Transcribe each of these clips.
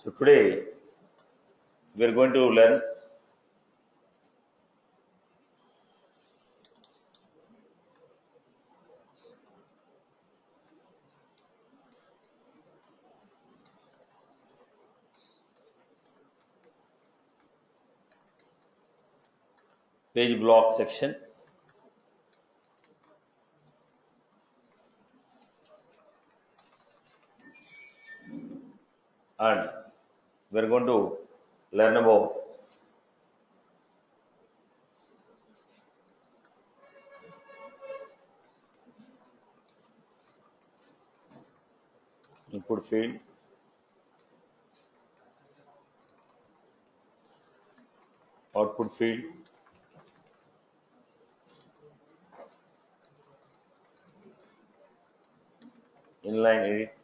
So today we are going to learn page block section and we are going to learn about input field, output field, inline edit,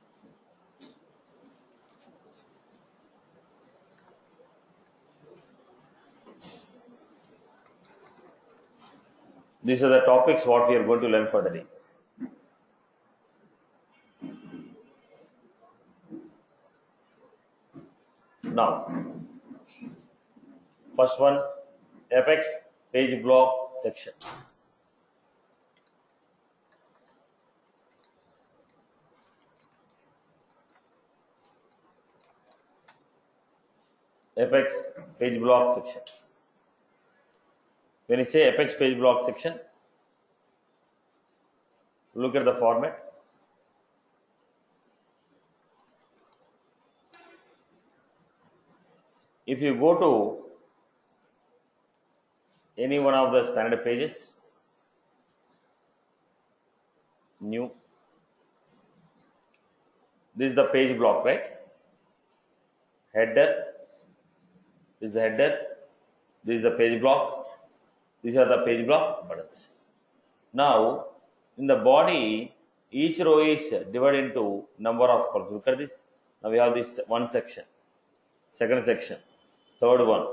these are the topics what we are going to learn for the day. Now, first one, Apex page block section. Apex page block section. When you say Apex page block section, look at the format. If you go to any one of the standard pages, new, this is the page block, right? Header, this is the header, this is the page block, these are the page block buttons. Now, in the body, each row is divided into number of columns. Look at this. Now we have this one section, second section, third one,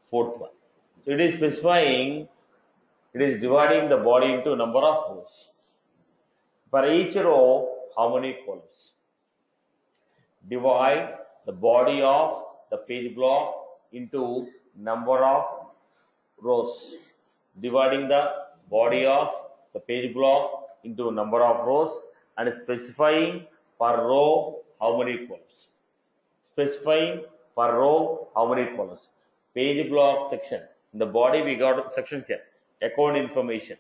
fourth one. So it is specifying, it is dividing the body into number of rows. For each row, how many columns? Divide the body of the page block into number of rows. Dividing the body of the page block into number of rows and specifying per row how many columns. Specifying per row how many columns. Page block section. In the body we got sections here. Account information,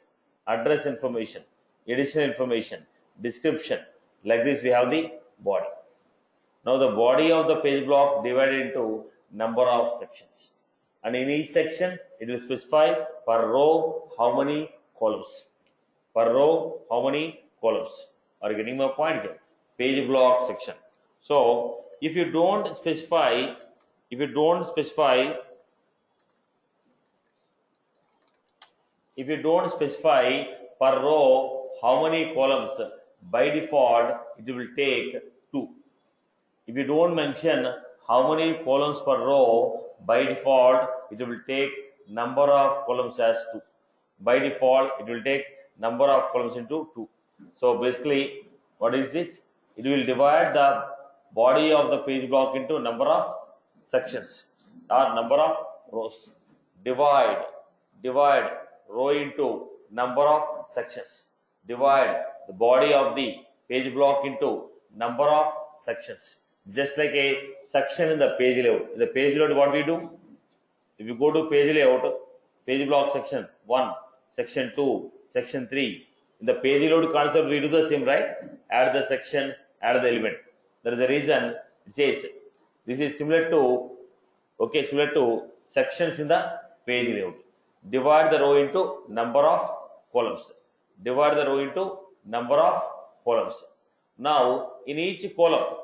address information, additional information, description. Like this we have the body. Now the body of the page block divided into number of sections. And in each section it will specify per row how many columns. Per row how many columns. Are you getting my point here? Page block section. So if you don't specify per row how many columns, by default it will take 2. If you don't mention how many columns per row, by default it will take number of columns as 2. By default it will take number of columns into 2. So basically what is this? It will divide the body of the page block into number of sections or number of rows. Divide row into number of sections. Divide the body of the page block into number of sections. Just like a section in the page layout. In the page layout, what we do? If you go to page layout, page block section 1, section 2, section 3. In the page layout concept, we do the same, right? Add the section, add the element. There is a reason it says this is similar to sections in the page layout. Divide the row into number of columns. Divide the row into number of columns. Now, in each column,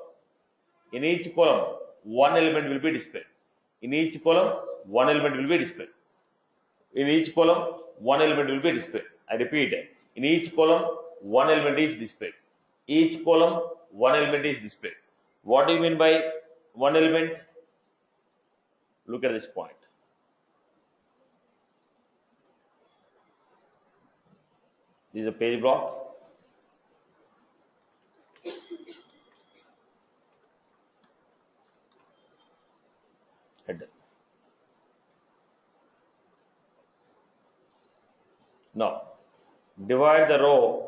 one element will be displayed. In each column, one element will be displayed. In each column, one element will be displayed. I repeat, in each column, one element is displayed. Each column, one element is displayed. What do you mean by one element? Look at this point. This is a page block. head. Now, divide the row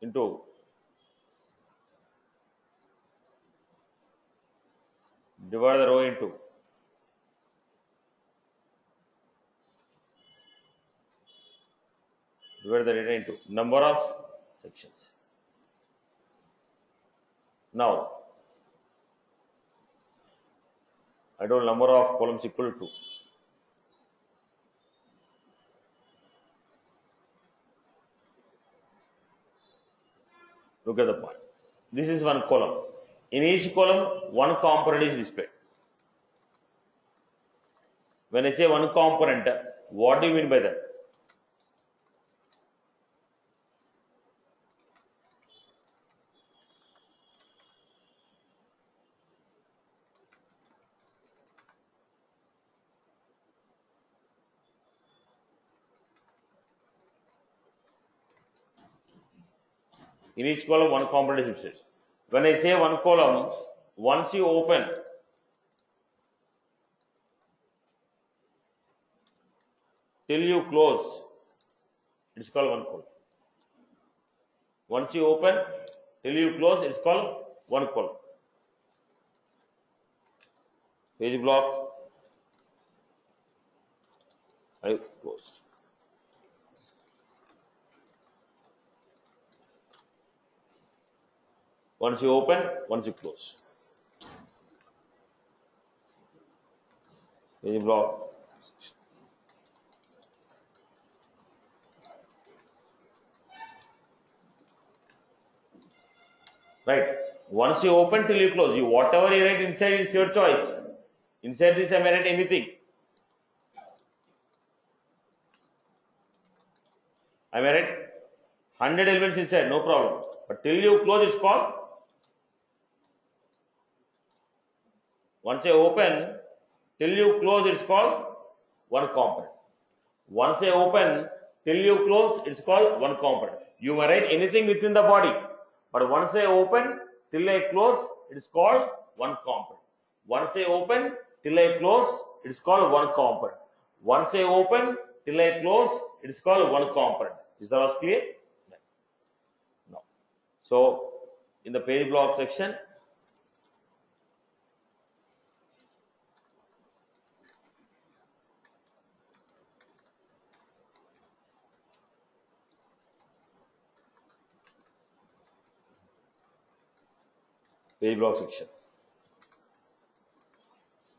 into divide the data into number of sections. Now, I told number of columns equal to 2. Look at the point. This is one column. In each column, one component is displayed. When I say one component, what do you mean by that? In each column, one component is displayed. When I say one column, once you open, till you close, it's called one column. Once you open, till you close, it's called one column. Page block, I closed. Once you open, once you close. Page block. Right. Once you open till you close, you whatever you write inside is your choice. Inside this I may write anything. I may write 100 elements inside, no problem. But till you close, it's called. Once I open, till you close, it's called one component. Once I open, till you close, it's called one component. You may write anything within the body, but once I open, till I close, it's called one component. Once I open, till I close, it's called one component. Once I open, till I close, it's called one component. Is that was clear? No. So, in the page block section,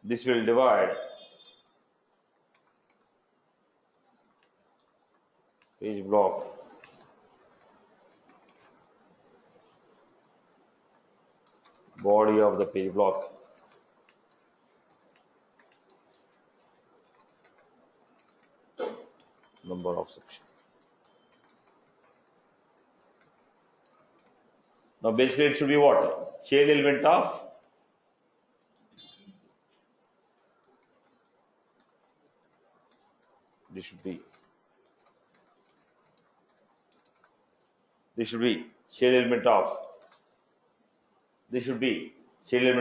this will divide page block body of the page block number of sections. Now basically it should be what? Chain element of this should be chain element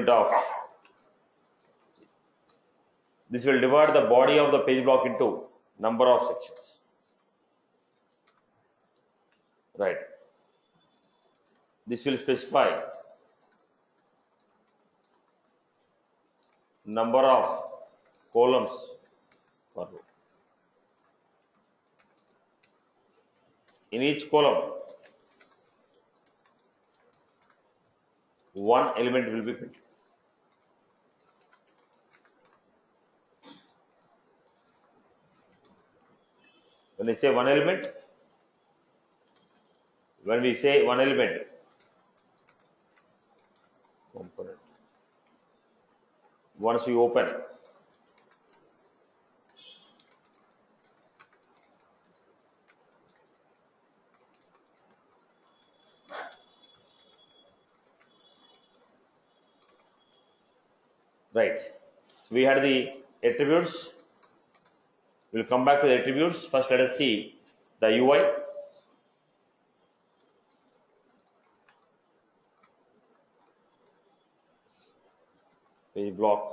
of this will divide the body of the page block into number of sections. Right. This will specify number of columns per row. In each column, one element will be printed. When we say one element, component. Once you open, right. We had the attributes. We'll come back to the attributes. First, let us see the UI. page block.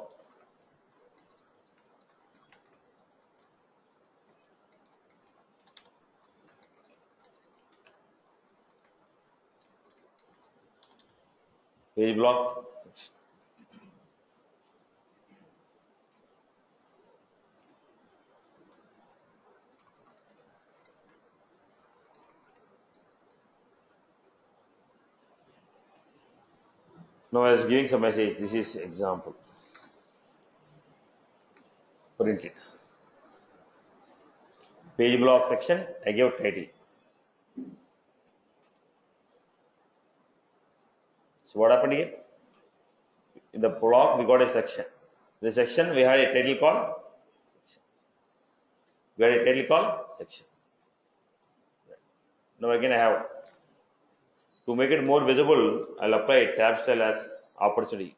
Page block. Now I was giving some message. This is example. Print it. Page block section, I gave title. So what happened here? In the block we got a section. In the section we had a title called section. We had a title called section. Now again I have, to make it more visible, I'll apply tab style as opportunity.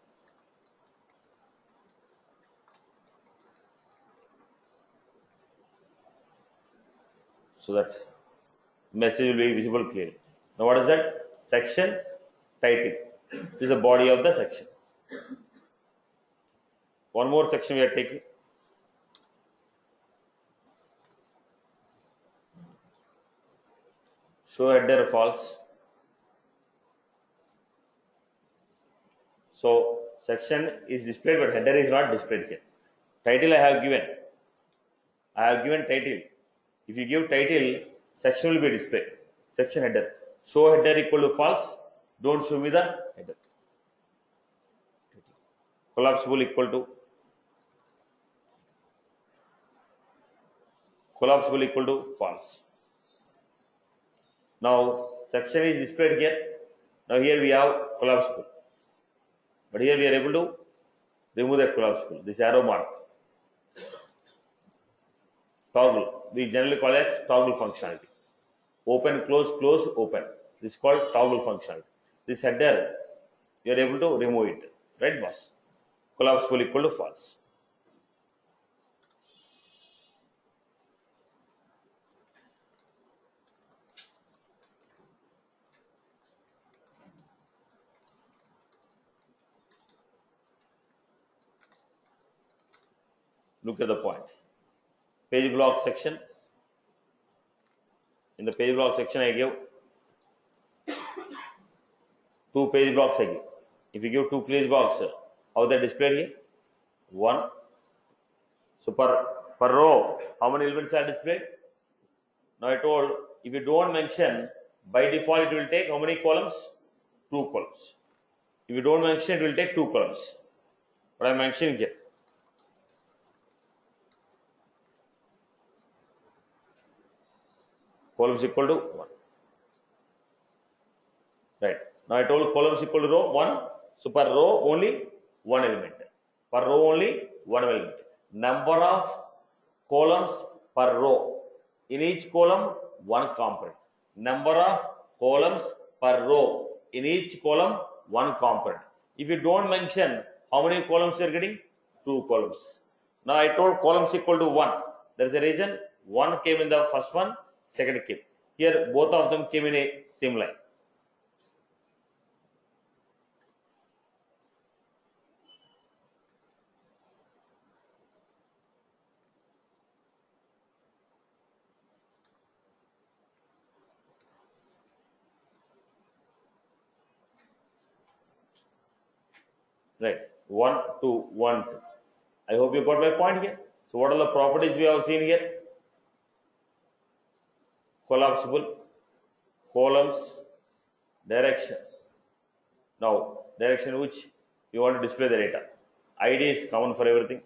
So that message will be visible clearly. Now what is that? Section title. This is the body of the section. One more section we are taking. Show header false. So section is displayed, but header is not displayed here. Title I have given. I have given title. If you give title, section will be displayed. Section header. Show header equal to false. Don't show me the header. Collapsible equal to false. Now section is displayed here. Now here we have collapsible. But here we are able to remove that collapsible. This arrow mark. Toggle. We generally call as toggle functionality. Open, close, close, open. This is called toggle functionality. This header, you are able to remove it. Right, boss? Collapsible equal to false. Look at the point. Page block section. In the page block section, I give 2 page blocks. I give. If you give 2 page blocks, how they displayed here? 1. So per row, how many elements are displayed? Now I told, if you don't mention, by default it will take how many columns? 2 columns. If you don't mention, it will take 2 columns. But I am mentioning here. Columns equal to 1. Right. Now I told columns equal to row 1. So per row only 1 element. Per row only 1 element. Number of columns per row. In each column 1 component. Number of columns per row. In each column 1 component. If you don't mention how many columns you are getting? 2 columns. Now I told columns equal to 1. There is a reason 1 came in the first one. Second came. Here both of them came in a same line. Right. 1, 2, 1, 2. I hope you got my point here. So what are the properties we have seen here? Collapsible, columns, direction. Now, direction which you want to display the data. ID is common for everything.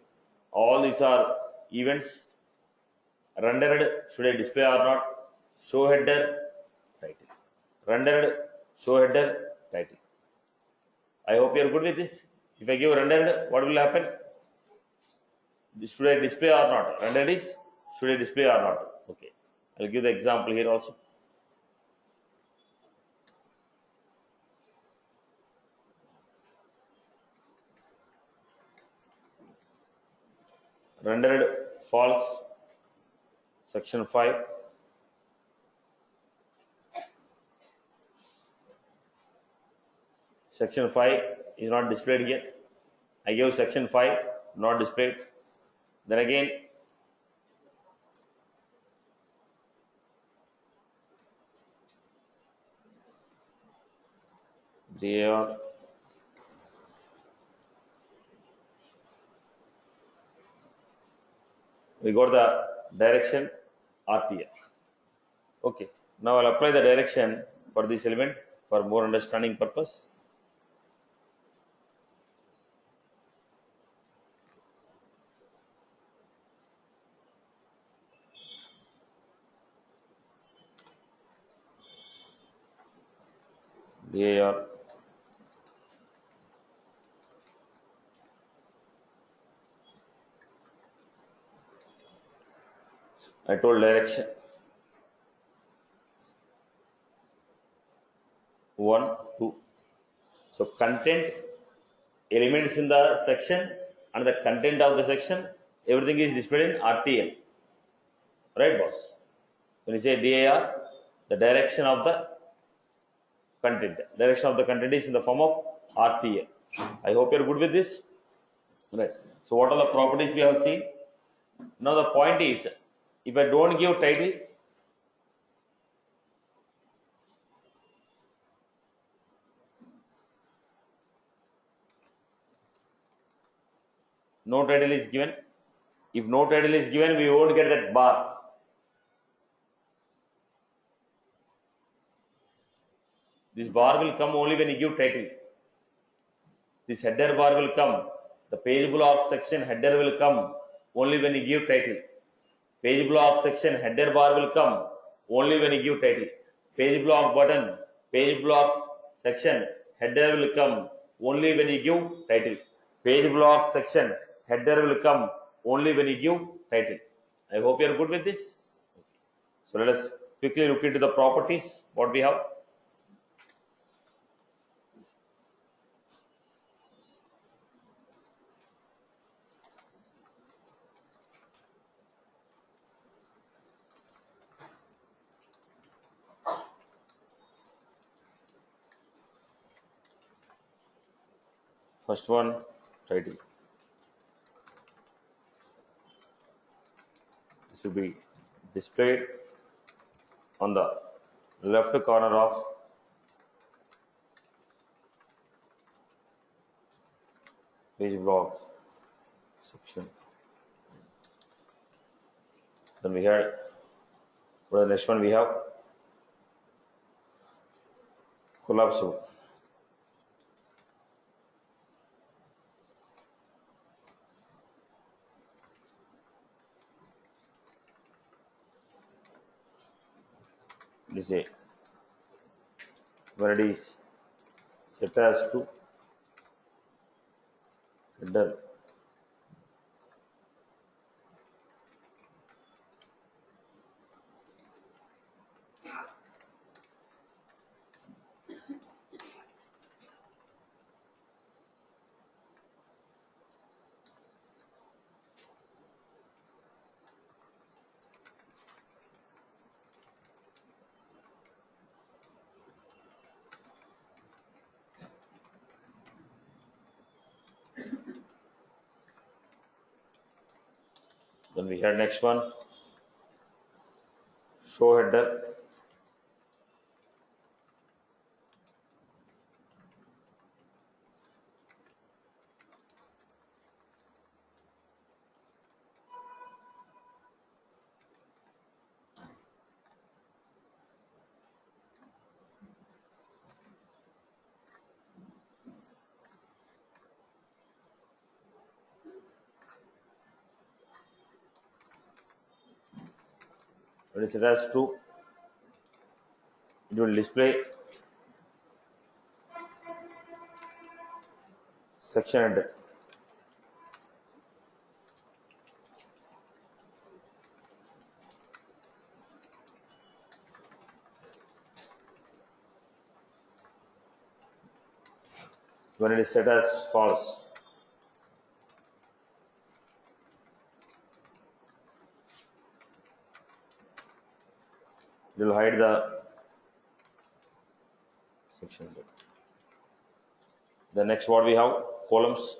All these are events. Rendered, should I display or not? Show header, title. Rendered, show header, title. I hope you are good with this. If I give rendered, what will happen? Should I display or not? Rendered is, should I display or not? Okay. I'll give the example here also. Rendered false, section 5. Section 5 is not displayed here. I gave section 5, not displayed. Then again, there we got the direction RTL. Okay, now I'll apply the direction for this element for more understanding purpose. There I told direction 1, 2. So content, elements in the section and the content of the section, everything is displayed in RTL. Right, boss? When you say DAR, the direction of the content. Direction of the content is in the form of RTL. I hope you're good with this. Right. So what are the properties we have seen? Now the point is, if I don't give title, no title is given. If no title is given, we won't get that bar. This bar will come only when you give title. This header bar will come. The page block section header will come only when you give title. Page block section header bar will come only when you give title. Page block button, page block section header will come only when you give title. Page block section header will come only when you give title. I hope you are good with this. So let us quickly look into the properties what we have. First one, title. This will be displayed on the left corner of page block section. Then we had, for the next one we have collapsible. This is when it is set as to header Then we had next one, show header. When it is set as true, it will display section header. When it is set as false, it will hide the section header. The next what we have, columns.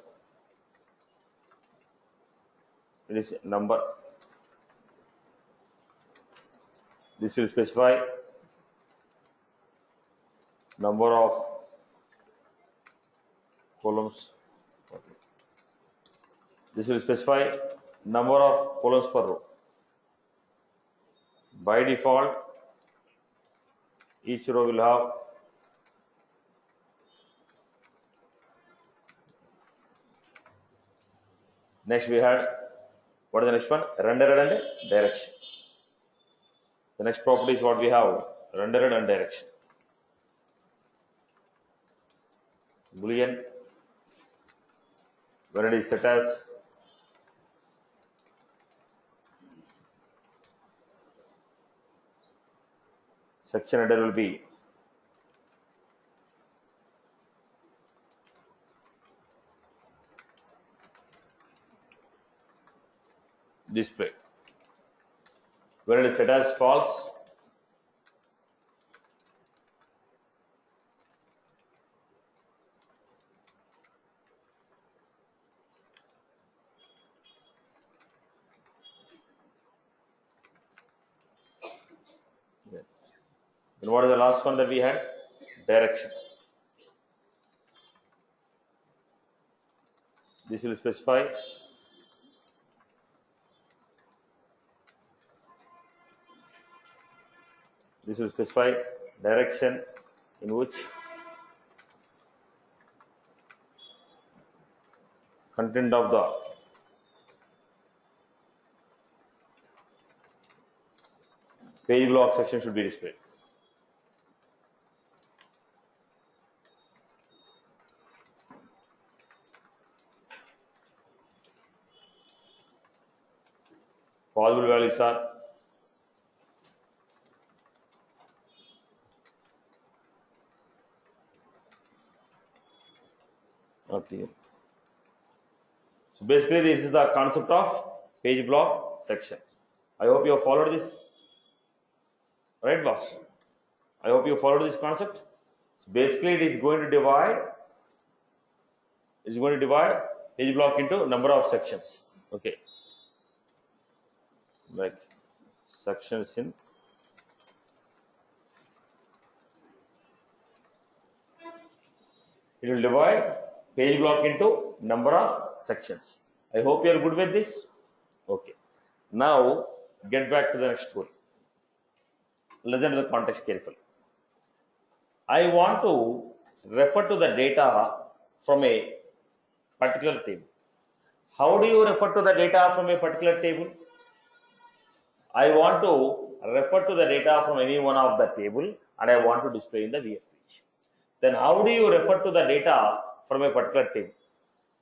It is number. This will specify number of columns. Okay. This will specify number of columns per row. By default, each row will have next we had what is the next one? Rendered and direction. The next property is what we have, rendered and direction. Boolean, when it is set as section header will be display. When it is set as false, and what is the last one that we had? Direction. This will specify direction in which content of the page block section should be displayed. Possible values are not here. So basically this is the concept of page block section. I hope you have followed this. Right, boss? I hope you followed this concept. So basically it is going to divide page block into number of sections. Okay. Right. Sections in it will divide page block into number of sections. I hope you are good with this. Okay. Now get back to the next story. Listen to the context carefully. I want to refer to the data from a particular table. How do you refer to the data from a particular table? I want to refer to the data from any one of the table and I want to display in the VF page. Then how do you refer to the data from a particular table?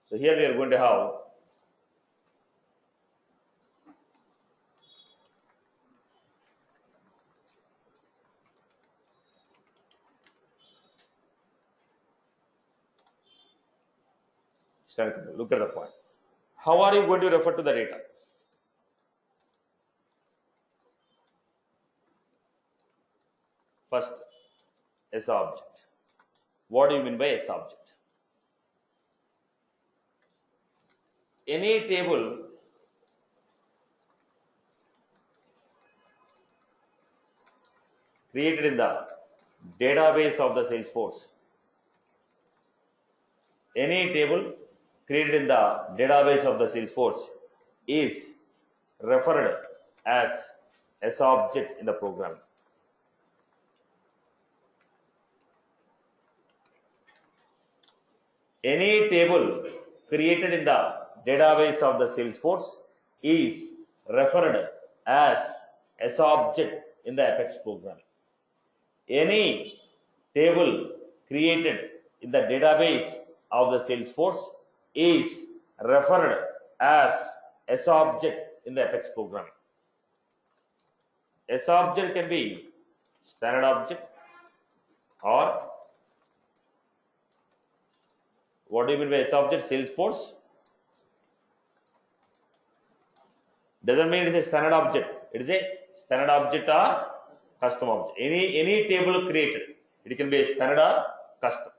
So here we are going to have look at the point. How are you going to refer to the data? First, S object. What do you mean by S object? Any table created in the database of the Salesforce. Any table created in the database of the Salesforce is referred as S object in the program. Any table created in the database of the Salesforce is referred as S object in the Apex program. Any table created in the database of the Salesforce is referred as S object in the Apex programming. S object can be standard object or what do you mean by S object? Salesforce doesn't mean it is a standard object. It is a standard object or custom object. Any table created, it can be a standard or custom.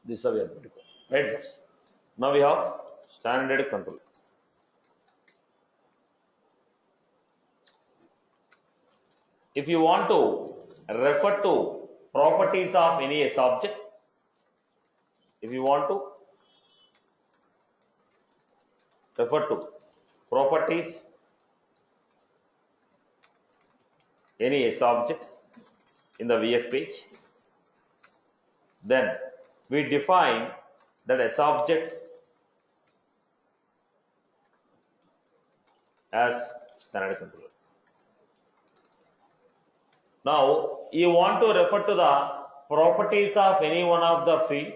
This is how we are going to go. Right, boss? Now we have standard control. If you want to refer to properties of any S object, if you want to refer to properties any S object in the VF page, then we define that S object as standard controller. Now you want to refer to the properties of any one of the field.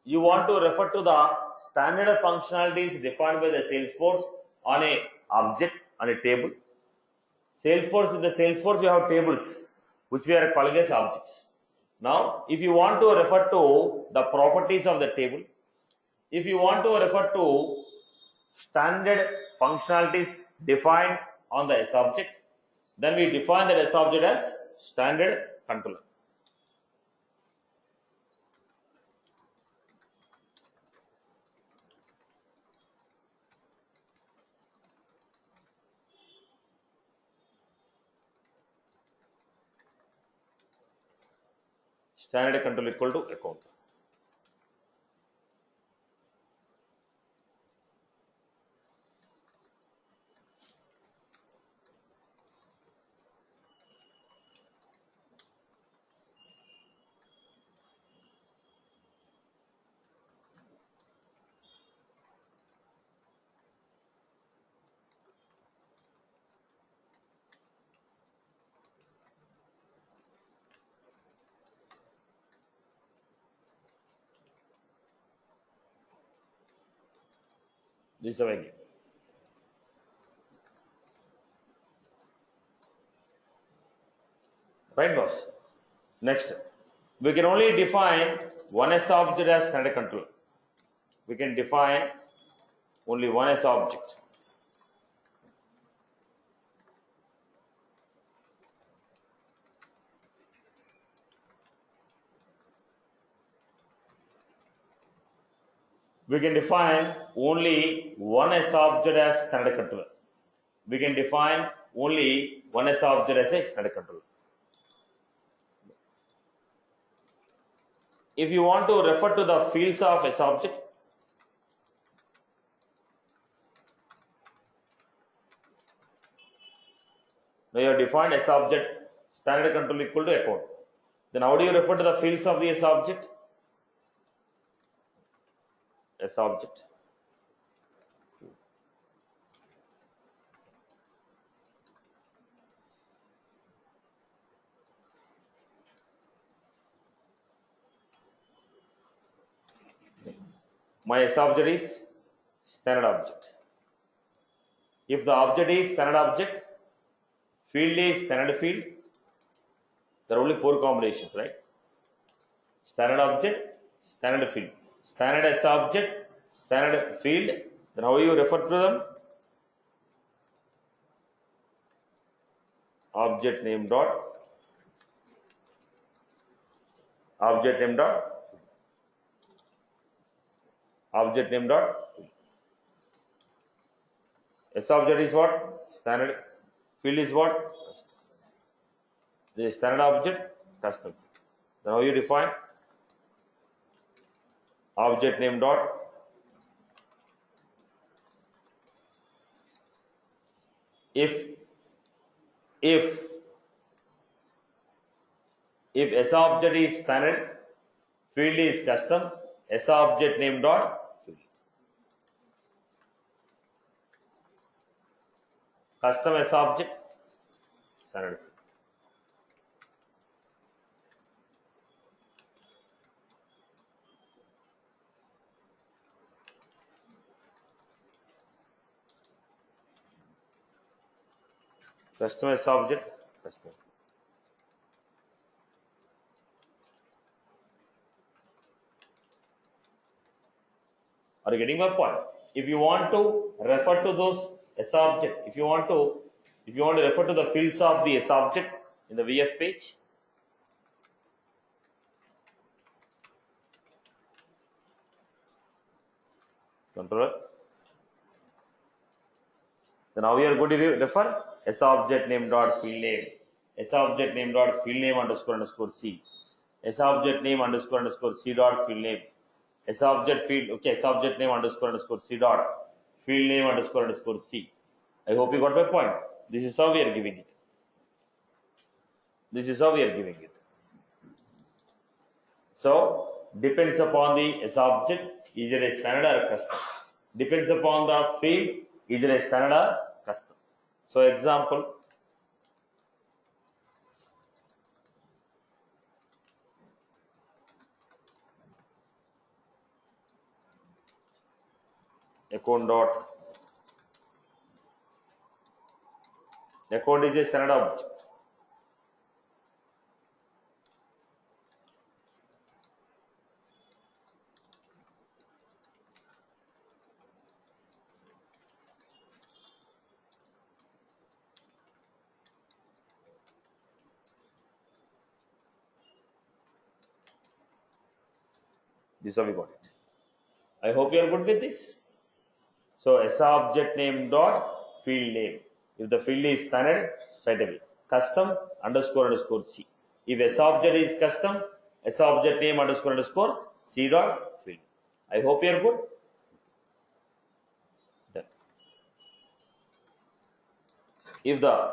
You want to refer to the standard functionalities defined by the Salesforce on a object, on a table. Salesforce, in the Salesforce we have tables which we are calling as objects. Now if you want to refer to the properties of the table, if you want to refer to standard functionalities defined on the S object, then we define that S object as standard controller. Standard control equal to account. This is the way again. Right, boss? Next, we can only define one S object as standard controller. We can define only one S object. We can define only one S object as standard controller. We can define only one S object as a standard controller. If you want to refer to the fields of S object, now you have defined S object standard control equal to account. Then how do you refer to the fields of the S object? S object. My S object is standard object. If the object is standard object, field is standard field, there are only 4 combinations, right? Standard object, standard field. Standard S object, standard field. Then how you refer to them? Object name dot object name dot object name dot. S object is what? Standard. Field is what? The standard object, custom. Then how you define? Object name dot if S object is standard, field is custom, S object name dot field. Custom S object, standard field. Custom S object, custom. Are you getting my point? If you want to refer to those S object, if you want to refer to the fields of the S object in the VF page, controller. Then now we are going to refer S object name dot field name, S object name dot field name underscore C, S object name underscore C dot field name, S object field, okay, S object name underscore C dot field name underscore C. I hope you got my point. This is how we are giving it. This is how we are giving it. So depends upon the S object, is it a standard or custom? Depends upon the field, is it a standard or custom? So example, account is a standard object. This is how we got it. I hope you are good with this. So S object name dot field name. If the field is standard, straight away custom underscore C. If S object is custom, S object name underscore C dot field. I hope you are good. Then, if the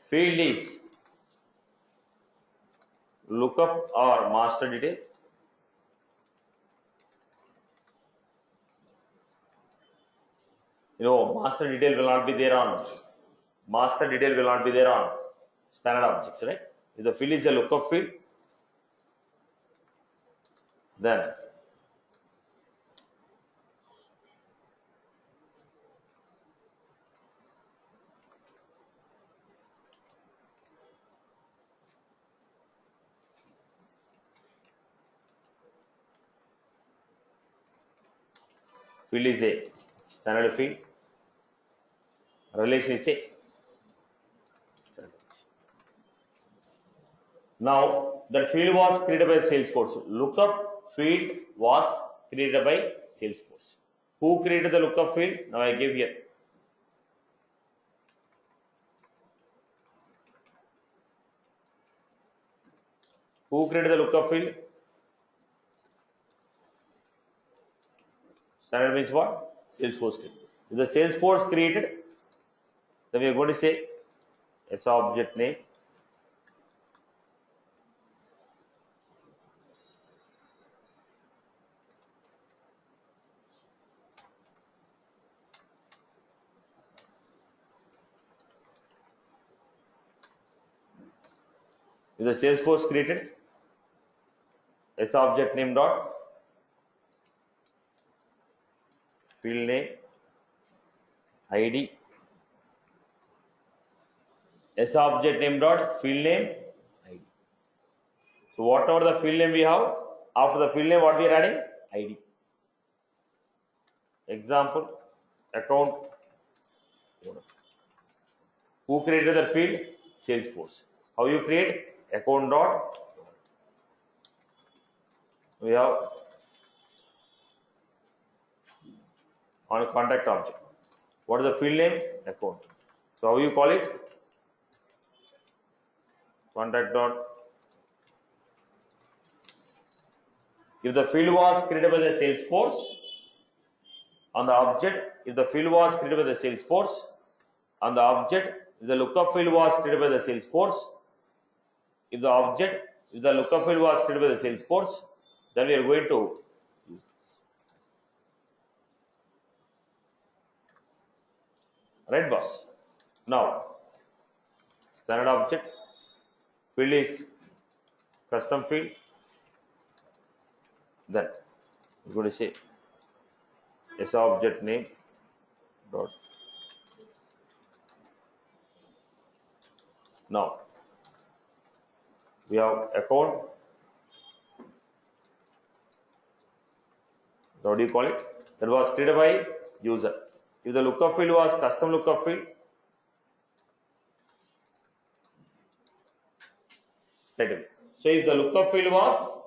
field is lookup or master detail, master detail will not be there on standard objects, right? If the field is a lookup field, then field is a standard field, relation is a. Now that field was created by Salesforce. Lookup field was created by Salesforce. Who created the lookup field? Now I give here. Who created the lookup field? Standard means what? Salesforce created. If the Salesforce created, then we are going to say S object name if the Salesforce created, S object name dot field name ID, S object name dot field name ID. So whatever the field name we have, after the field name what we are adding? ID. Example, account owner. Who created the field? Salesforce. How you create? Account dot, we have on a contact object. What is the field name? Account. So how you call it? Contact dot. If the field was created by the Salesforce, on the object, if the field was created by the Salesforce, on the object, if the lookup field was created by the Salesforce, if the lookup field was created by the Salesforce, then we are going to use this. Right, boss? Now, standard object, field is custom field, then we're going to say S object name dot. Now, we have account. What do you call it? That was created by user. If the lookup field was custom lookup field, straight away. So if the lookup field was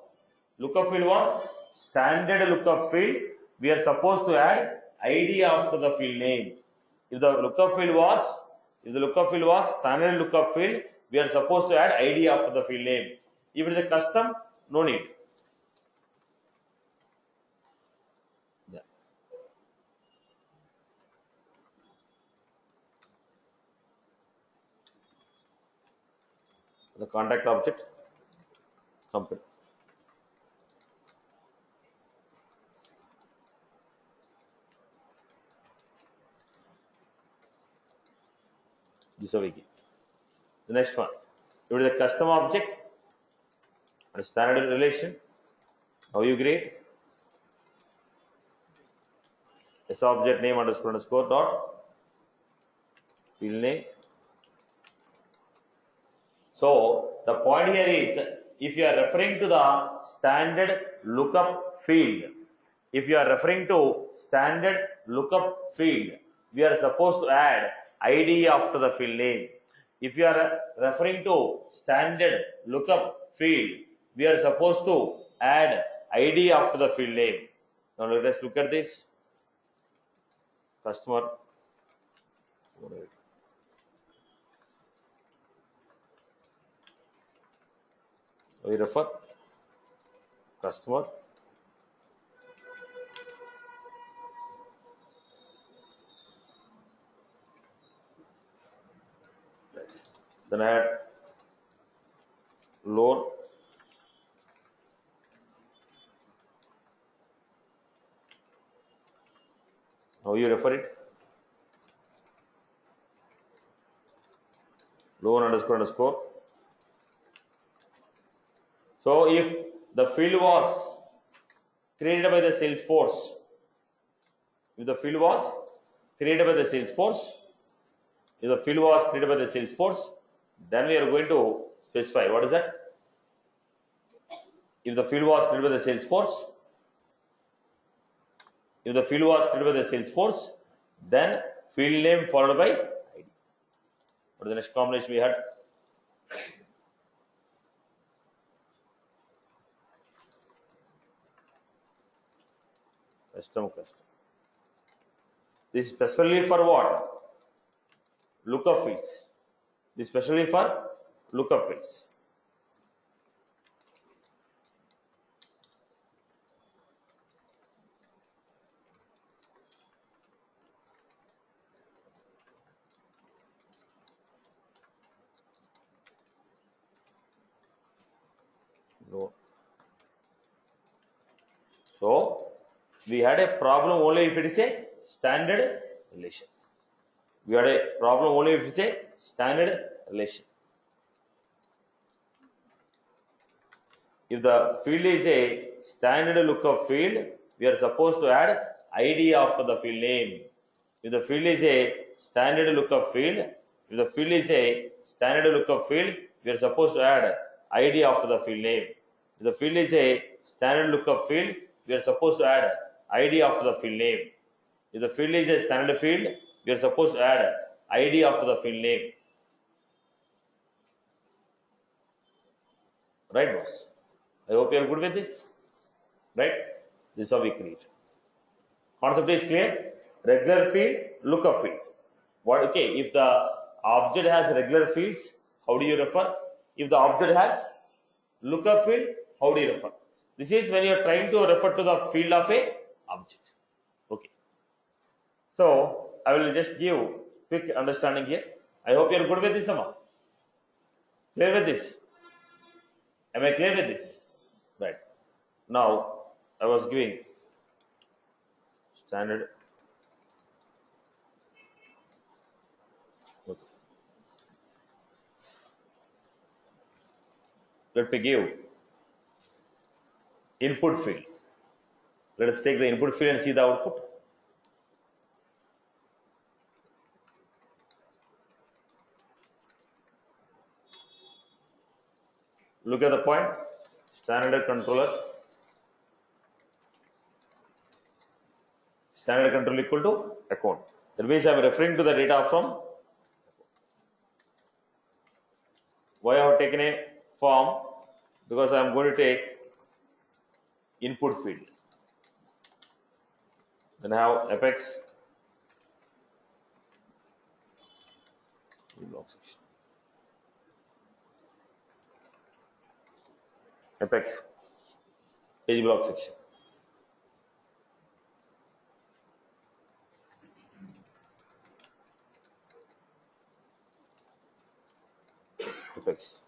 standard lookup field, we are supposed to add ID after the field name. If the lookup field was standard lookup field, we are supposed to add ID after the field name. If it is a custom, no need. Yeah. The contact object, company. This is a wiki. The next one. If it is a custom object, a standard relation, how you create? S object name underscore dot field name. So the point here is, if you are referring to the standard lookup field, we are supposed to add ID after the field name. If you are referring to standard lookup field, we are supposed to add ID after the field name. Now let us look at this. Customer. We refer customer. Then add loan. How you refer it? Loan underscore. So if the field was created by the Salesforce, then we are going to specify what is that? If the field was created by the Salesforce, then field name followed by ID. What is the next combination we had? Custom. This is specially for what? Lookup fields. No. So we had a problem only if it is a standard relation. If the field is a standard lookup field, we are supposed to add ID after the field name. If the field is a standard lookup field, we are supposed to add ID after the field name. If the field is a standard lookup field, we are supposed to add ID after the field name. If the field is a standard field, we are supposed to add ID after the field name. Right, boss? I hope you are good with this. Right? This is how we create. Concept is clear? Regular field, lookup fields. Okay, if the object has regular fields, how do you refer? If the object has lookup field, how do you refer? This is when you are trying to refer to the field of a object. Okay. So I will just give quick understanding here. I hope you are good with this, Amma. Clear with this? Am I clear with this? Right. Now I was giving standard. Okay. Let me give input field. Let us take the input field and see the output. Look at the point. Standard controller. Standard controller equal to account. That means I am referring to the data from. Why I have taken a form? Because I am going to take input field. Then I have apex, block section, apex, page block section, apex,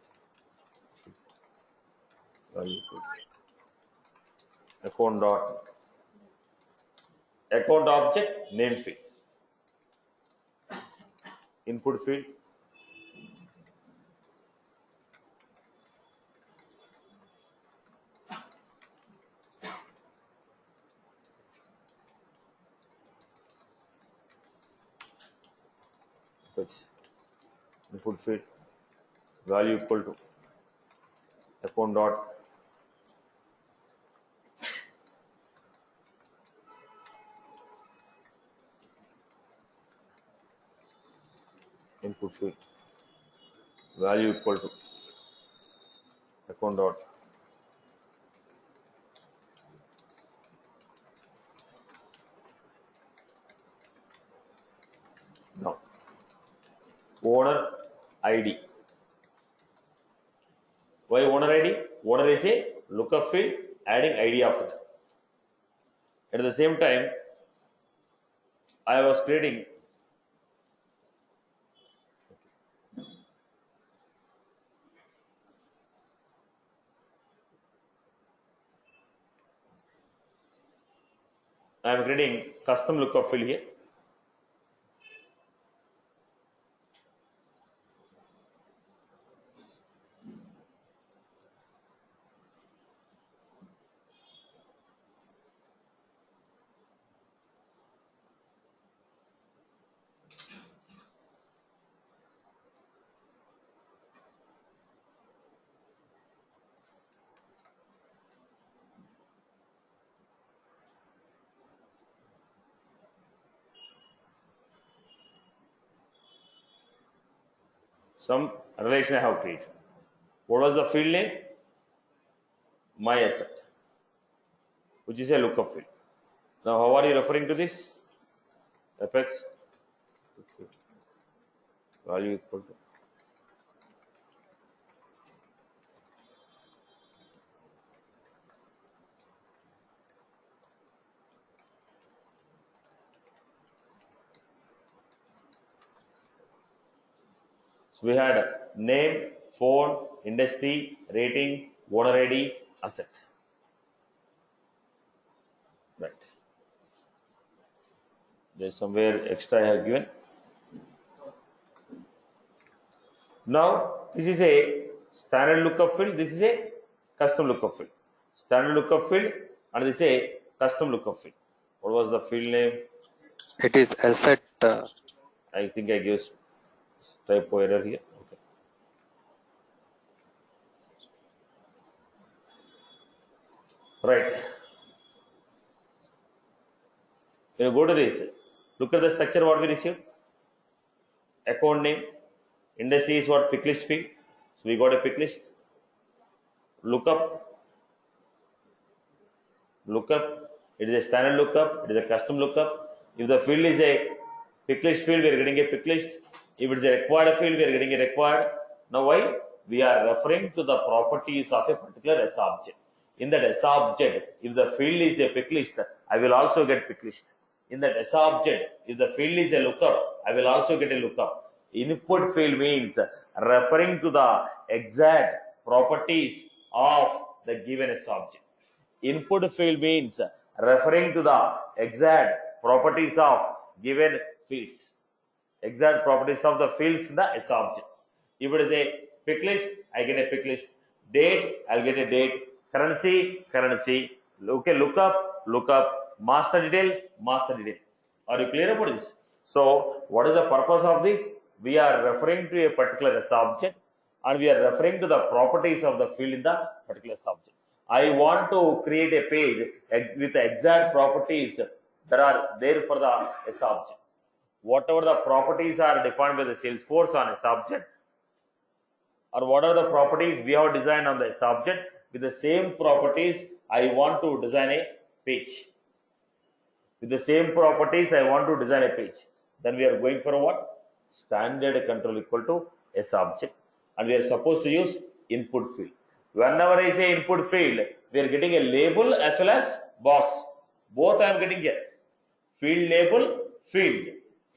account object name field, input field, input field, value equal to account dot input field, value equal to account dot now owner ID. Why owner ID? Owner is a lookup field adding ID of it. At the same time, I was creating custom lookup field here. Some relation I have created. What was the field name? My asset, which is a lookup field. Now, how are you referring to this? Apex value equal to so we had name, phone, industry, rating, owner ID, asset. Right. There's somewhere extra I have given. Now, this is a standard lookup field. This is a custom lookup field. Standard lookup field and this is a custom lookup field. What was the field name? It is asset. I think I gave typo error here. Okay. Right. When you go to this, look at the structure what we received. Account name, industry is what? Pick list field. So we got a pick list. Lookup, it is a standard lookup, it is a custom lookup. If the field is a pick list field, we are getting a pick list. If it is a required field, we are getting a required. Now why? We are referring to the properties of a particular S object. In that S object, if the field is a pick list, I will also get pick list. In that S object, if the field is a lookup, I will also get a lookup. Input field means referring to the exact properties of the given S object. Input field means referring to the exact properties of given fields. Exact properties of the fields in the S object. If it is a pick list, I get a pick list. Date, I'll get a date. Currency. Okay, lookup. Master detail. Are you clear about this? So, what is the purpose of this? We are referring to a particular S object and we are referring to the properties of the field in the particular subject. I want to create a page with the exact properties that are there for the S object. Whatever the properties are defined by the Salesforce on S object, or what are the properties we have designed on the S object, with the same properties I want to design a page. With the same properties, I want to design a page. Then we are going for what? Standard control equal to S object. And we are supposed to use input field. Whenever I say input field, we are getting a label as well as box. Both I am getting here. Field label, field.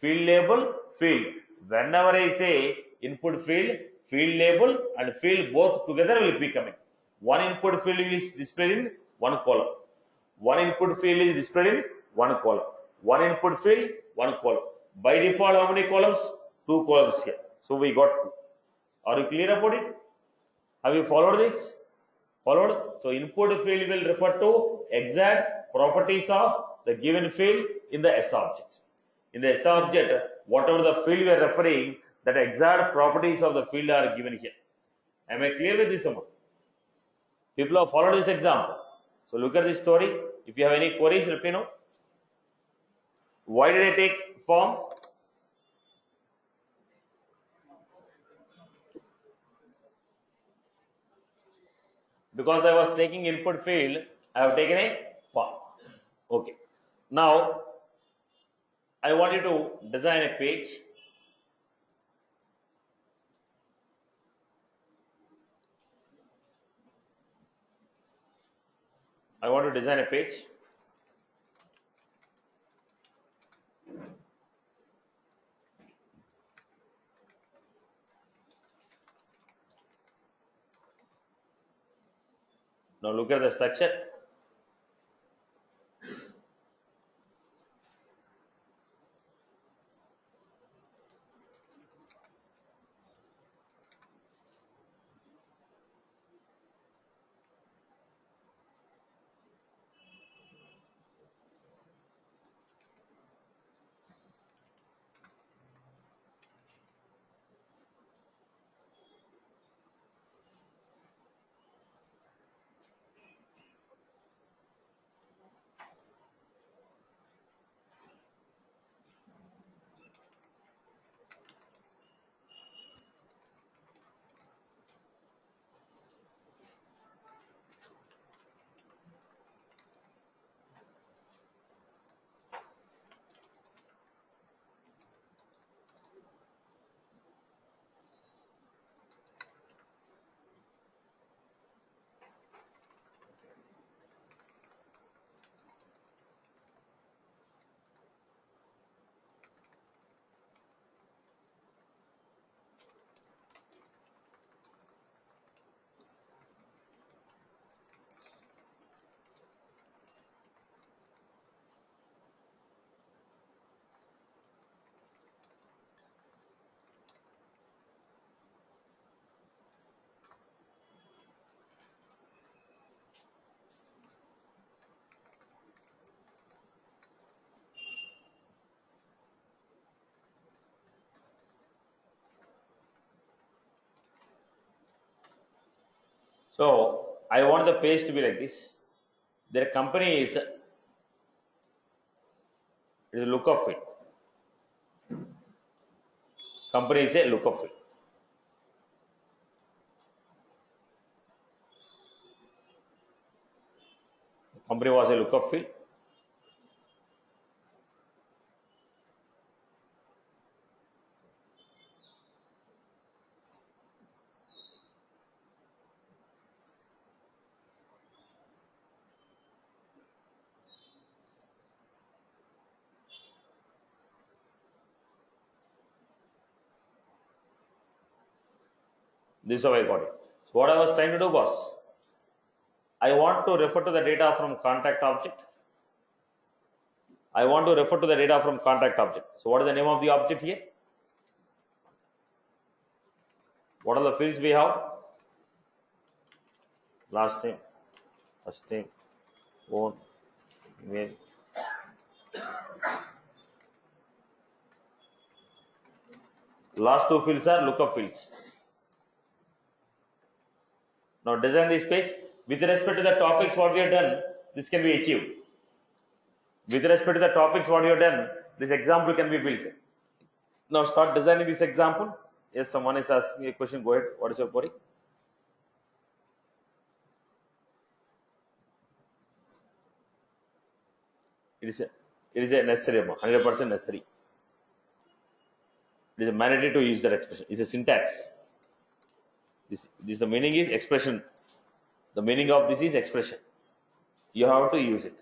Field label, field. Whenever I say input field, field label and field both together will be coming. One input field is displayed in one column. One input field is displayed in one column. One input field, one column. By default, how many columns? 2 columns here. So we got 2. Are you clear about it? Have you followed this? Followed? So input field will refer to exact properties of the given field in the S object. In the S object, whatever the field we are referring, that exact properties of the field are given here. Am I clear with this one? People have followed this example. So look at this story. If you have any queries, let me know. Why did I take form? Because I was taking input field, I have taken a form. Okay. Now, I want you to design a page. I want to design a page. Now look at the structure. So I want the page to be like this. Their company is a lookup field. Company is a lookup field. Company was a lookup field. This is how I got it. So what I was trying to do was, I want to refer to the data from contact object. I want to refer to the data from contact object. So what is the name of the object here? What are the fields we have? Last name, first name, phone, email. Last 2 fields are lookup fields. Now design this page. With respect to the topics what we have done, this can be achieved. With respect to the topics what we have done, this example can be built. Now start designing this example. Yes, someone is asking a question. Go ahead. What is your query? It is a It is a necessary, 100% necessary. It is a mandatory to use that expression. It's a syntax. This the meaning is expression. The meaning of this is expression. You have to use it.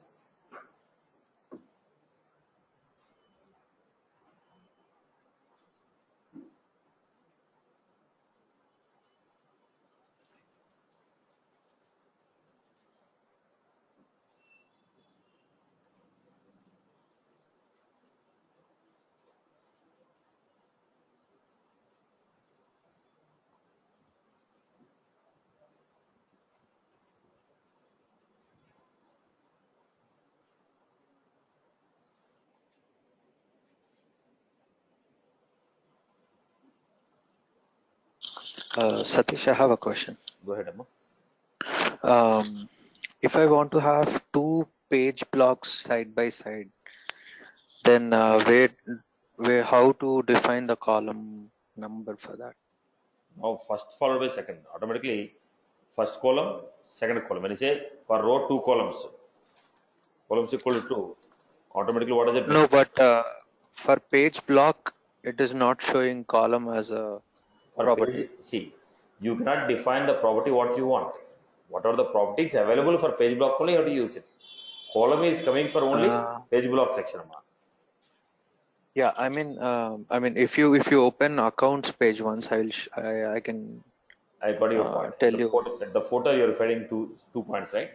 Satish, I have a question. Go ahead, Amma. If I want to have two page blocks side by side, then how to define the column number for that? Now first followed by second. Automatically, first column, second column. When you say per row, two columns. Columns equal to 2. Automatically, what does it mean? No, but for page block, it is not showing column as a For property. page, see, you cannot define the property what you want. What are the properties available for page block only, you have to use it. Column is coming for only page block section. Yeah, I mean, if you open accounts page once, I can I got your point. tell you. At the photo, you're referring to 2 points, right?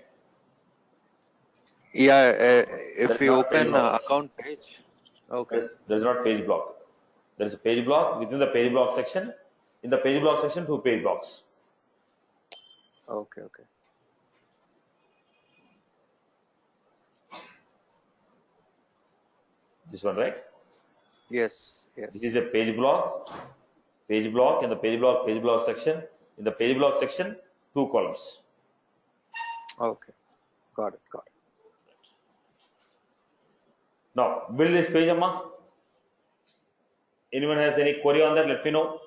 Yeah, That if is we not page open block section. account page, okay, There is not page block. There is a page block within the page block section. In the page block section, 2 page blocks. okay. This one, right? Yes. This is a page block, in the page block section. In the page block section, 2 columns. Okay, got it. Now, build this page, Amma. Anyone has any query on that? Let me know.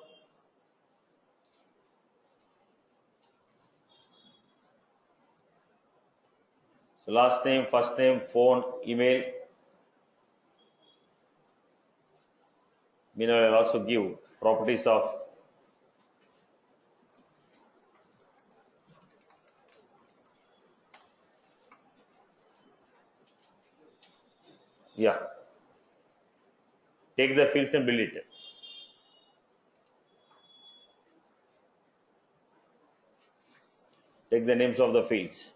So, last name, first name, phone, email. Meanwhile, I'll also give properties of take the fields and build it. Take the names of the fields.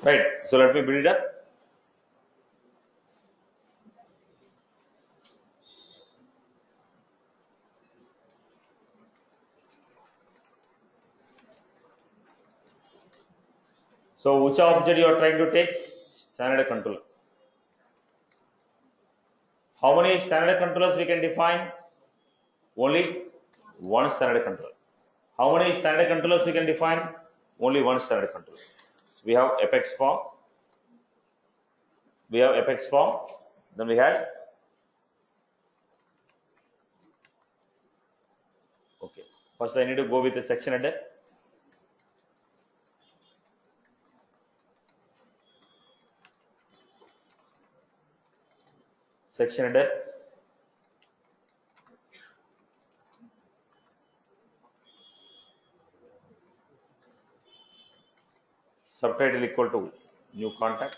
Right. So let me build it up. So which object you are trying to take? Standard controller. How many standard controllers we can define? Only one standard controller. How many standard controllers we can define? Only one standard controller. So we have apex form. We have apex form. Then we had. Okay. First I need to go with the section header. Section header. Subtitle equal to new contact.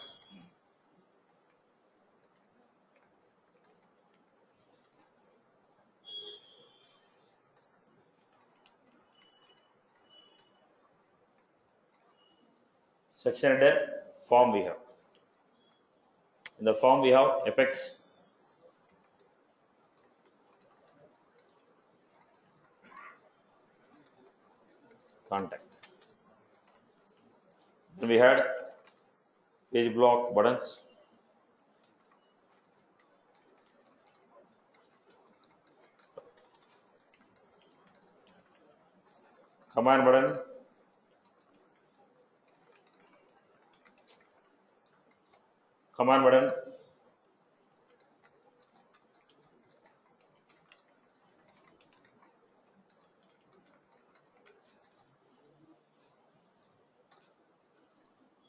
Section header form we have. In the form we have apex contact. Then we had page block buttons. Command button. Command button.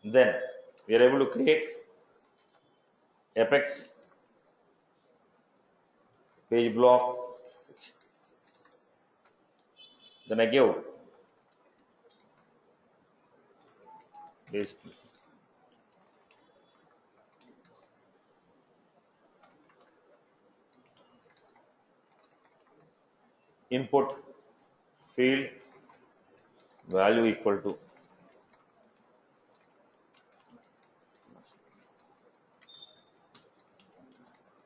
Then we are able to create apex page block section. Then I give basically input field value equal to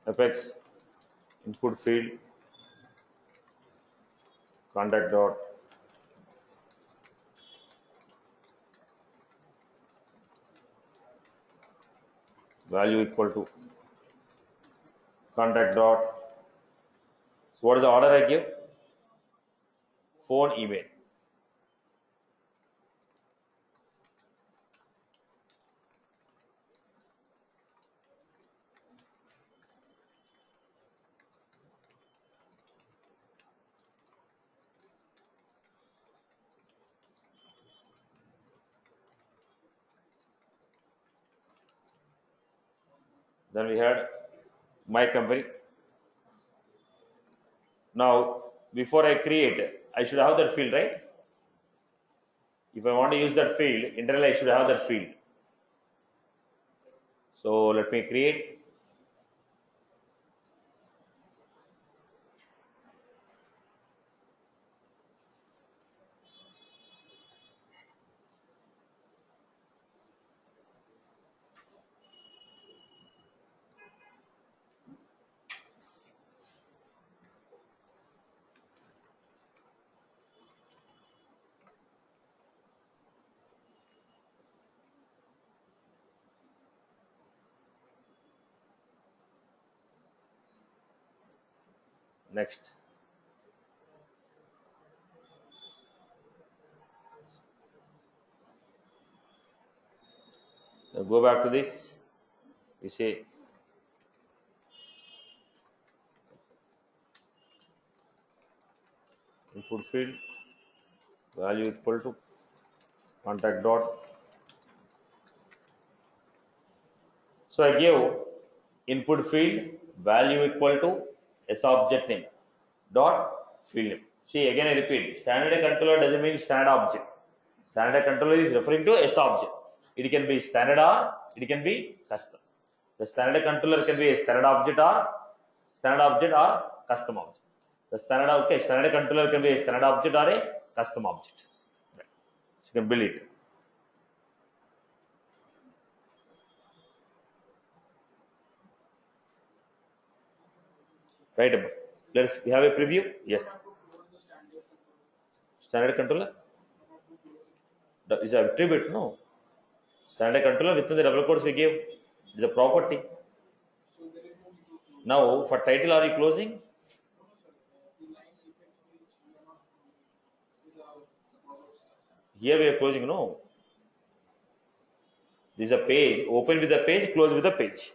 apex input field contact dot value equal to contact dot. So what is the order I give? Phone, email. Then we had my company. Now before I create, I should have that field, right? If I want to use that field, internally I should have that field. So let me create. Next. Now go back to this. We say input field value equal to contact dot. So I give input field value equal to S object name dot field name. See, again I repeat, standard controller doesn't mean standard object. Standard controller is referring to S object. It can be standard or it can be custom. The standard controller can be a standard object or custom object. The standard controller can be a standard object or a custom object. Right. So you can build it. Right. We have a preview. Yes. Standard controller. That is a attribute, no? Standard controller within the double quotes we gave is a property. Now for title, are you closing? Here we are closing, no? This is a page. Open with the page, close with the page.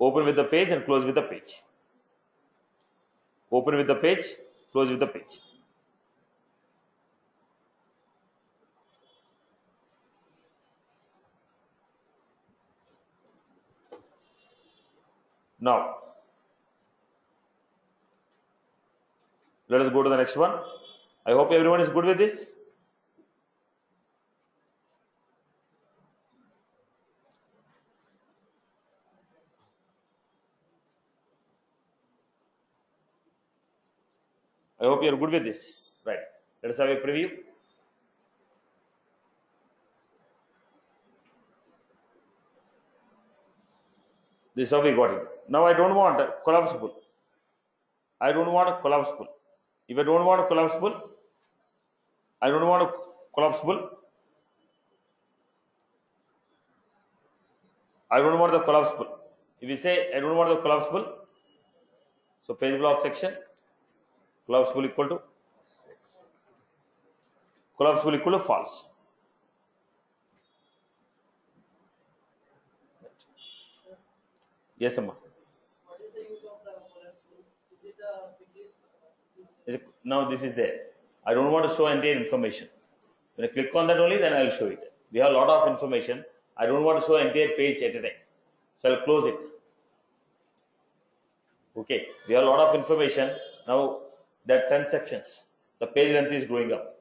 Open with the page and close with the page. Open with the page, close with the page. Now, let us go to the next one. I hope everyone is good with this. I hope you are good with this. Right. Let us have a preview. This is how we got it. Now I don't want collapsible. I don't want collapsible. If I don't want collapsible, I don't want collapsible. I don't want the collapsible. If you say I don't want the collapsible, so page block section, collapsible equal to false. Yes, Amma. What is the use of the collapsible? Is it Now this is there. I don't want to show entire information. When I click on that only, then I will show it. We have a lot of information. I don't want to show entire page at a time. So I'll close it. Okay, we have a lot of information. Now there are 10 sections. The page length is growing up.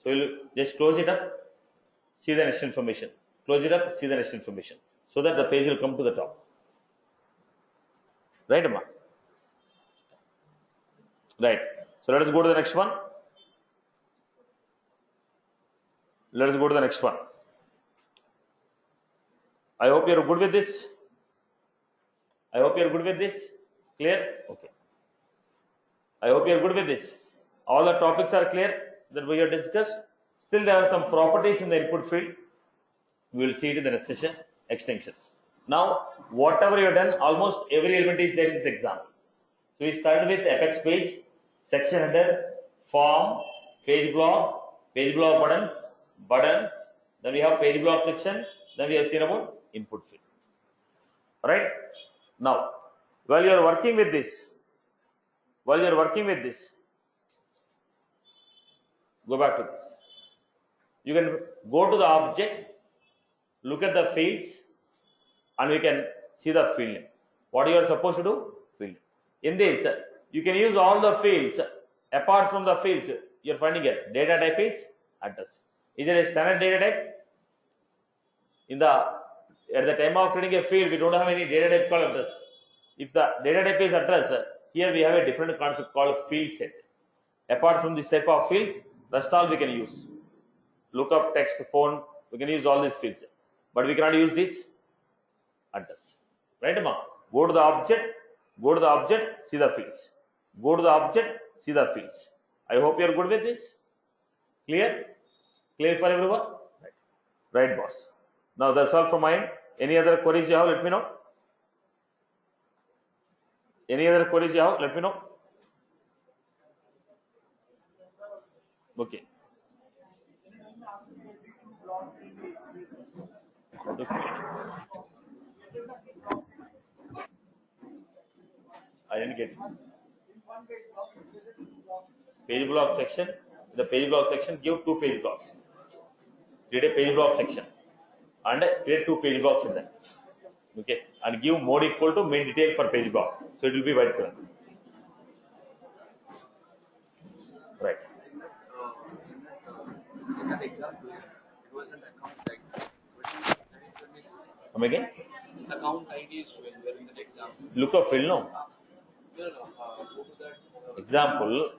So you'll just close it up, see the next information. Close it up, see the next information. So that the page will come to the top. Right, Amma? Right. So let us go to the next one. Let us go to the next one. I hope you are good with this. I hope you are good with this. Clear? Okay. I hope you are good with this. All the topics are clear that we have discussed. Still there are some properties in the input field. We will see it in the next session. Extension. Now, whatever you have done, almost every element is there in this example. So we started with apex page, section header, form, page block buttons. Then we have page block section. Then we have seen about input field. Alright. Now, while you are working with this, go back to this. You can go to the object, look at the fields, and we can see the field name. What you are supposed to do? Field. In this, you can use all the fields. Apart from the fields, you are finding a data type is address. Is it a standard data type? At the time of creating a field, we don't have any data type called address. If the data type is address, here we have a different concept called field set. Apart from this type of fields, rest all we can use. Lookup, text, phone, we can use all these fields. But we cannot use this address. Right, Amma? Go to the object, see the fields. Go to the object, see the fields. I hope you are good with this. Clear? Clear for everyone? Right. Right, boss. Now that's all from my end. Any other queries you have, let me know. Any other queries you have, let me know. Okay. I didn't get it. Page block section. The page block section, give 2 page blocks. Create a page block section and create 2 page blocks in that. Okay, and give mode equal to main detail for page block. So it will be white color. Right. In that example, it was an account ID. Come again? Account ID is showing there in that example. Lookup field, no? No. Go to that Example,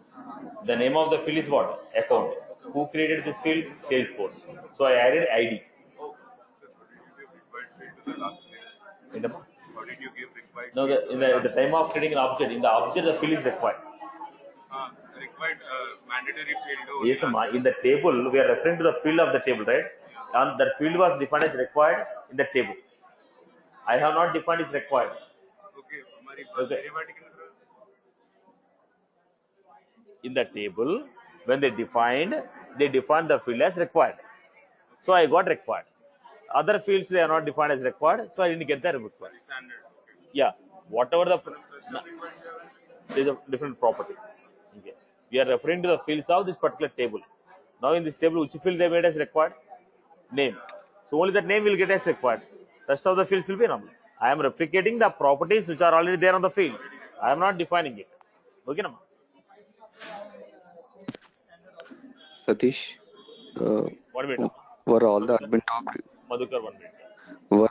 the name of the field is what? Account. Who created this field? Salesforce. So I added ID. Oh, sir, how did you give required field to the last layer? Endama? How did you give required No, field in the time of creating an object, in the object the field is required. required mandatory field? Yes, in the table, we are referring to the field of the table, right? And that field was defined as required in the table. I have not defined as required. Okay, Okay. In the table, when they defined the field as required. So I got required. Other fields they are not defined as required, so I didn't get the required. Standard. Yeah, whatever the there is a different property. Okay. We are referring to the fields of this particular table. Now in this table, which field they made as required? Name. So only that name will get as required. Rest of the fields will be normal. I am replicating the properties which are already there on the field. I am not defining it. Okay, na? Satish, One minute. were all the admin topic? Madhukar, 1 minute. Were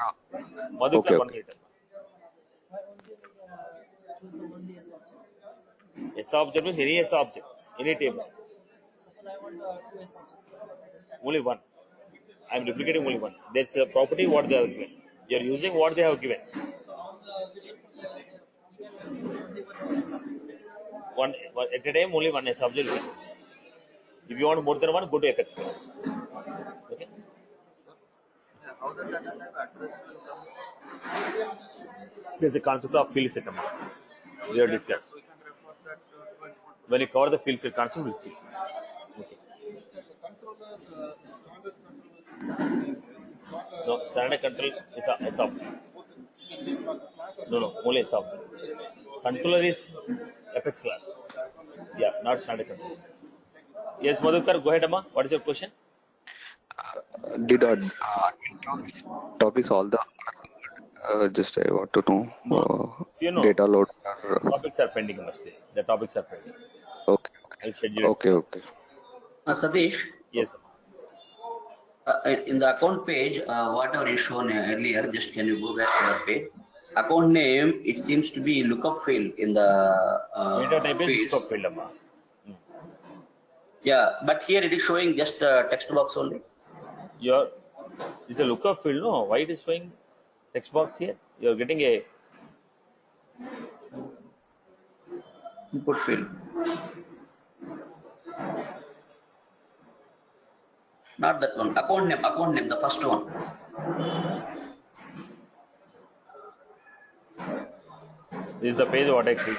Madhukar, okay, 1 okay. minute. Why only choose the only S object? S object means any S object, any table. Suppose I want two S objects. Only one. I am replicating only one. That's a property what they have given. You are using what they have given. So on the vision, so you can use only one S object. One at a time, only one S object you can use. If you want more than one, go to Apex class. Okay. How the data type address will come? There's a concept of field set. We have discussed. We can refer that to input. When you cover the field set concept, we'll see. Okay. No, standard control is a S object. No, only S object. Controller is Apex class. Yeah, not standard control. Yes, Madhukar, go ahead, Amma. What is your question? Did admin topics all the just I want to know You know, data load. topics are pending, mostly. The topics are pending. Okay, I'll schedule it. okay. Satish, Yes. in the account page, whatever is shown earlier, just can you go back to that page? Account name, it seems to be lookup field in the Data type is fields. lookup field, Amma. Yeah, but here it is showing just the text box only. It's a lookup field, no? Why it is showing text box here? You're getting a Input field. Not that one. Account name, the first one. This is the page what I click.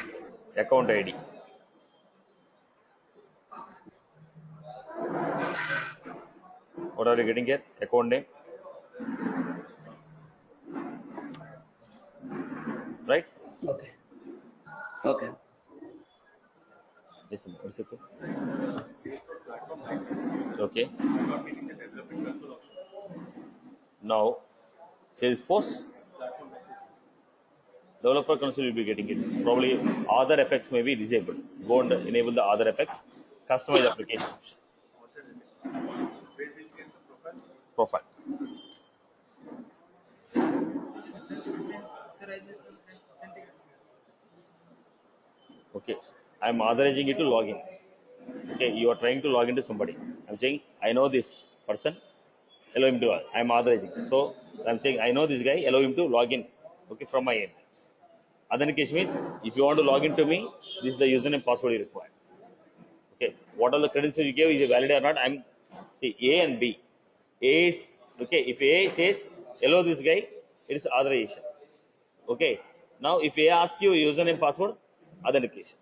Account ID. What are you getting here? Account name. Right? Okay. Okay. Listen, what's it called? Okay. Now, Salesforce developer console will be getting it. Probably other effects may be disabled. Go and enable the other effects. Customize application option. Profile. Okay. I am authorizing you to log in. Okay, you are trying to log into somebody. I'm saying, I know this person, allow him to log. I'm authorizing. So I'm saying, I know this guy, allow him to log in. Okay, from my end. Authentication means, if you want to log into me, this is the username password you require. Okay, what are the credentials you gave, is it valid or not? I'm see A and B. A is okay. If A says hello this guy, it is authorization. Okay. Now if A asks you username password, authentication.